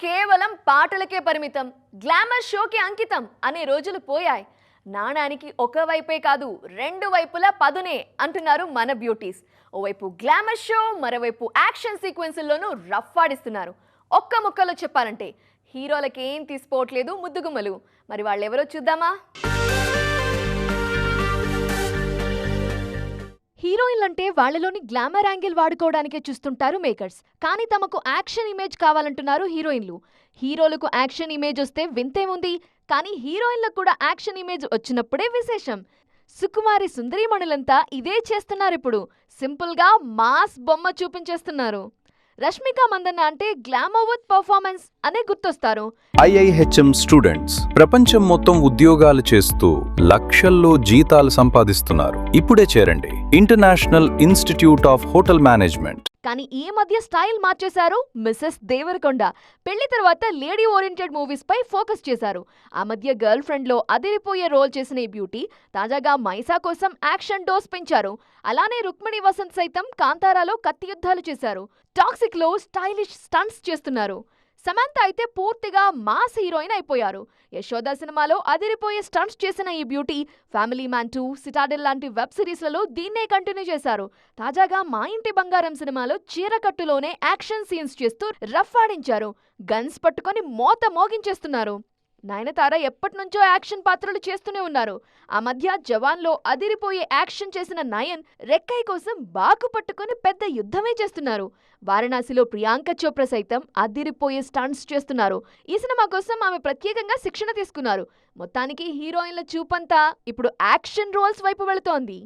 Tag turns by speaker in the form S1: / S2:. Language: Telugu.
S1: కేవలం పాటలకే పరిమితం, గ్లామర్ షోకి అంకితం అనే రోజులు పోయాయి. నాణానికి ఒక వైపే కాదు, రెండు వైపులా పదునే అంటున్నారు మన బ్యూటీస్. ఓవైపు గ్లామర్ షో, మరోవైపు యాక్షన్ సీక్వెన్సుల్లోనూ రఫ్ ఆడిస్తున్నారు. ఒక్క ముక్కలో చెప్పాలంటే హీరోలకి ఏం తీసుకోవట్లేదు ముద్దుగుమ్మలు. మరి వాళ్ళెవరో చూద్దామా? హీరోయిన్లంటే వాళ్లలోని గ్లామర్ యాంగిల్ వాడుకోవడానికే చూస్తుంటారు మేకర్స్. కానీ తమకు యాక్షన్ ఇమేజ్ కావాలంటున్నారు హీరోయిన్లు. హీరోలకు యాక్షన్ ఇమేజ్ వస్తే వింతేముంది, కానీ హీరోయిన్లకు కూడా యాక్షన్ ఇమేజ్ వచ్చినప్పుడే విశేషం. సుకుమారి సుందరీమణులంతా ఇదే చేస్తున్నారిప్పుడు. సింపుల్గా మాస్ బొమ్మ చూపించేస్తున్నారు. రష్మిక మందన్న అంటే గ్లామర్ విత్ పర్ఫార్మెన్స్ అనే గుర్తొస్తారు.
S2: IIHM స్టూడెంట్స్ ప్రపంచం మొత్తం ఉద్యోగాలు చేస్తూ లక్షల్లో జీతాలు సంపాదిస్తున్నారు. ఇప్పుడే చేరండి international institute of hotel management.
S1: కానీ ఈ మధ్య స్టైల్ మార్చేశారు మిసెస్ దేవరకొండ. పెళ్లి తర్వాత లేడీ ఓరియంటెడ్ మూవీస్ పై ఫోకస్ చేశారు. ఆ మధ్య గర్ల్ ఫ్రెండ్ లో అదిరిపోయే రోల్ చేసిన ఈ బ్యూటీ తాజాగా మైసా కోసం యాక్షన్ డోస్ పెంచారు. అలానే రుక్మిణి వసంత్ సైతం కాంతారాలో కత్తి యుద్ధాలు చేశారు. టాక్సిక్ లో స్టైలిష్ స్టంట్స్ చేస్తున్నారు. సమంత అయితే పూర్తిగా మాస్ హీరోయిన్ అయిపోయారు. యశోద సినిమాలో అదిరిపోయే స్టంట్స్ చేసిన ఈ బ్యూటీ ఫ్యామిలీ మ్యాన్ 2, సిటాడెల్ లాంటి వెబ్ సిరీస్లలో దీన్నే కంటిన్యూ చేశారు. తాజాగా మా ఇంటి బంగారం సినిమాలో చీరకట్టులోనే యాక్షన్ సీన్స్ చేస్తూ రఫ్ ఆడించారు. గన్స్ పట్టుకొని మోత మోగించేస్తున్నారు. నయనతార ఎప్పటినుంచో యాక్షన్ పాత్రలు చేస్తూనే ఉన్నారు. ఆ మధ్య జవాన్లో అదిరిపోయే యాక్షన్ చేసిన నయన్ రెక్కై కోసం బాకు పట్టుకుని పెద్ద యుద్ధమే చేస్తున్నారు. వారణాసిలో ప్రియాంక చోప్రా సైతం అదిరిపోయే స్టంట్స్ చేస్తున్నారు. ఈ సినిమా కోసం ఆమె ప్రత్యేకంగా శిక్షణ తీసుకున్నారు. మొత్తానికి హీరోయిన్ల చూపంతా ఇప్పుడు యాక్షన్ రోల్స్ వైపు వెళుతోంది.